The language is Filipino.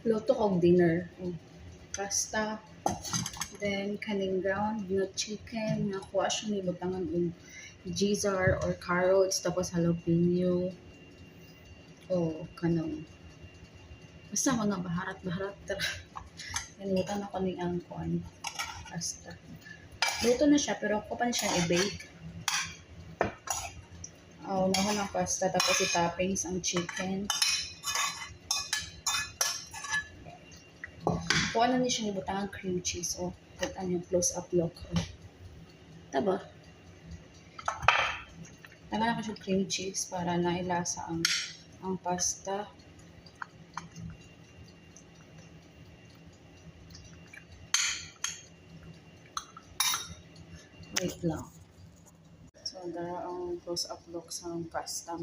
Luto kog dinner. Pasta. Then, kaning ground na chicken. Nakuha siya ni butangan og Gizar or carrots. Tapos jalapeno. Kanong. Basta mga baharat-baharat. Kanimutan ako ni ang kuan. Pasta. Luto na siya, pero ako pa siya i-bake. Unahan ang pasta, tapos i-toppings ang chicken. Kuha na niya siya ibutangan cream cheese. Kutaan yung close-up look. Taba. Taga na ko siya cream cheese para nailasa ang pasta. Wait lang. So, dara ang close-up look sa pasta.